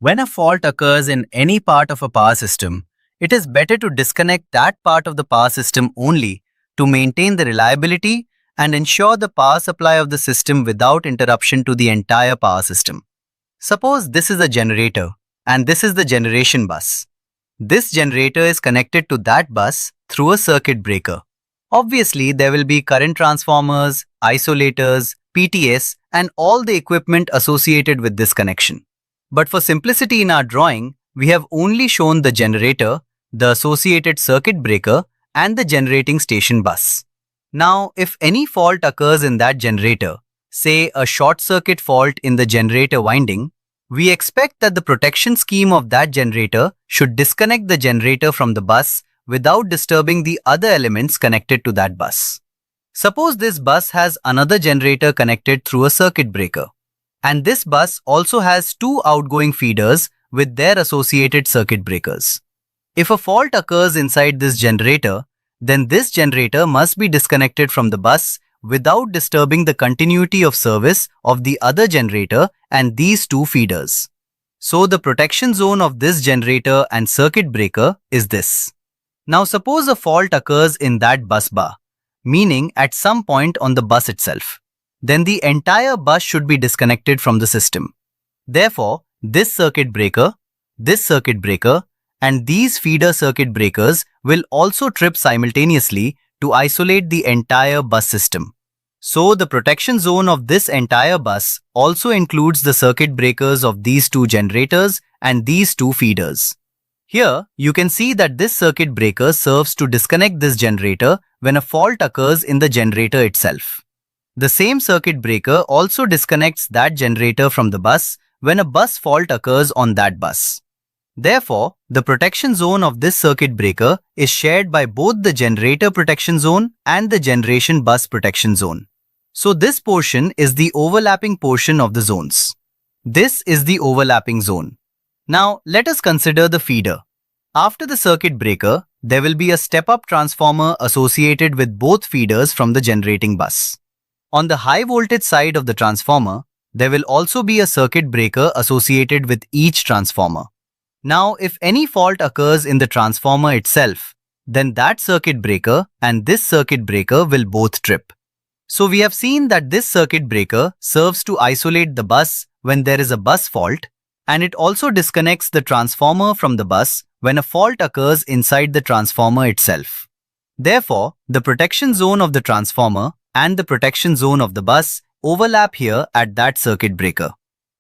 When a fault occurs in any part of a power system, it is better to disconnect that part of the power system only to maintain the reliability and ensure the power supply of the system without interruption to the entire power system. Suppose this is a generator and this is the generation bus. This generator is connected to that bus through a circuit breaker. Obviously, there will be current transformers, isolators, PTS, and all the equipment associated with this connection. But for simplicity in our drawing, we have only shown the generator, the associated circuit breaker, and the generating station bus. Now, if any fault occurs in that generator, say a short circuit fault in the generator winding, we expect that the protection scheme of that generator should disconnect the generator from the bus without disturbing the other elements connected to that bus. Suppose this bus has another generator connected through a circuit breaker, and this bus also has two outgoing feeders with their associated circuit breakers. If a fault occurs inside this generator, then this generator must be disconnected from the bus without disturbing the continuity of service of the other generator and these two feeders. So the protection zone of this generator and circuit breaker is this. Now suppose a fault occurs in that bus bar, meaning at some point on the bus itself. Then the entire bus should be disconnected from the system. Therefore, this circuit breaker, and these feeder circuit breakers will also trip simultaneously to isolate the entire bus system. So the protection zone of this entire bus also includes the circuit breakers of these two generators and these two feeders. Here, you can see that this circuit breaker serves to disconnect this generator when a fault occurs in the generator itself. The same circuit breaker also disconnects that generator from the bus when a bus fault occurs on that bus. Therefore, the protection zone of this circuit breaker is shared by both the generator protection zone and the generation bus protection zone. So this portion is the overlapping portion of the zones. This is the overlapping zone. Now, let us consider the feeder. After the circuit breaker, there will be a step-up transformer associated with both feeders from the generating bus. On the high voltage side of the transformer, there will also be a circuit breaker associated with each transformer. Now, if any fault occurs in the transformer itself, then that circuit breaker and this circuit breaker will both trip. So we have seen that this circuit breaker serves to isolate the bus when there is a bus fault, and it also disconnects the transformer from the bus when a fault occurs inside the transformer itself. Therefore, the protection zone of the transformer and the protection zone of the bus overlap here at that circuit breaker.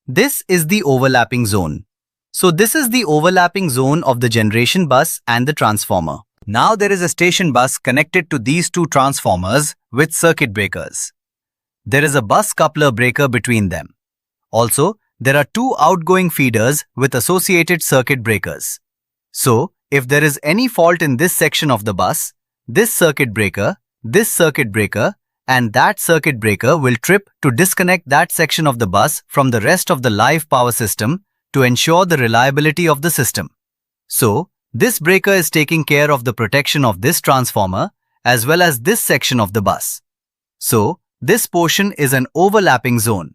This is the overlapping zone. So this is the overlapping zone of the generation bus and the transformer. Now there is a station bus connected to these two transformers with circuit breakers. There is a bus coupler breaker between them. Also, there are two outgoing feeders with associated circuit breakers. So, if there is any fault in this section of the bus, this circuit breaker, and that circuit breaker will trip to disconnect that section of the bus from the rest of the live power system to ensure the reliability of the system. So, this breaker is taking care of the protection of this transformer as well as this section of the bus. So, this portion is an overlapping zone,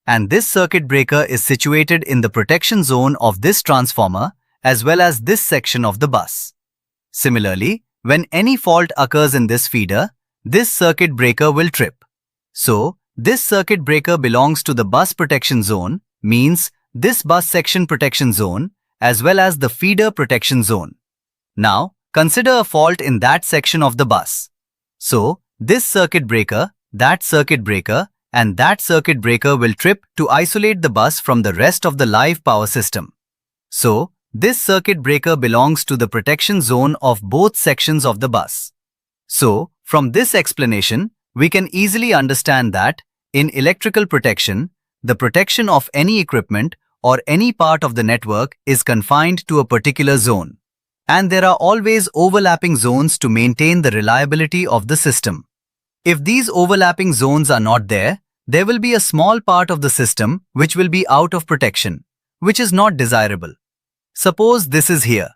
and this circuit breaker is situated in the protection zone of this transformer as well as this section of the bus. Similarly, when any fault occurs in this feeder, this circuit breaker will trip. So, this circuit breaker belongs to the bus protection zone, means this bus section protection zone as well as the feeder protection zone. Now, consider a fault in that section of the bus. So, this circuit breaker, and that circuit breaker will trip to isolate the bus from the rest of the live power system. So, this circuit breaker belongs to the protection zone of both sections of the bus. So, from this explanation, we can easily understand that, in electrical protection, the protection of any equipment or any part of the network is confined to a particular zone, and there are always overlapping zones to maintain the reliability of the system. If these overlapping zones are not there, there will be a small part of the system which will be out of protection, which is not desirable. Suppose this is here.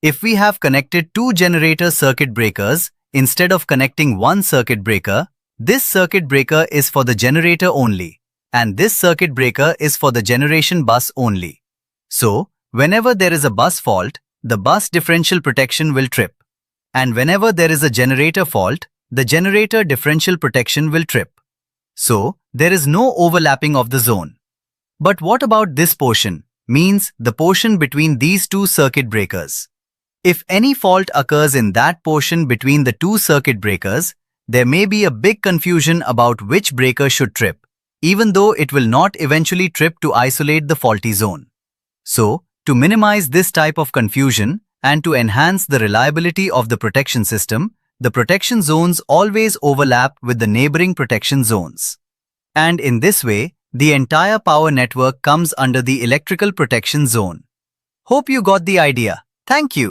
If we have connected two generator circuit breakers instead of connecting one circuit breaker, this circuit breaker is for the generator only, and this circuit breaker is for the generation bus only. So, whenever there is a bus fault, the bus differential protection will trip. And whenever there is a generator fault, the generator differential protection will trip. So, there is no overlapping of the zone. But what about this portion? Means the portion between these two circuit breakers. If any fault occurs in that portion between the two circuit breakers, there may be a big confusion about which breaker should trip, even though it will not eventually trip to isolate the faulty zone. So, to minimize this type of confusion and to enhance the reliability of the protection system, the protection zones always overlap with the neighboring protection zones. And in this way, the entire power network comes under the electrical protection zone. Hope you got the idea. Thank you.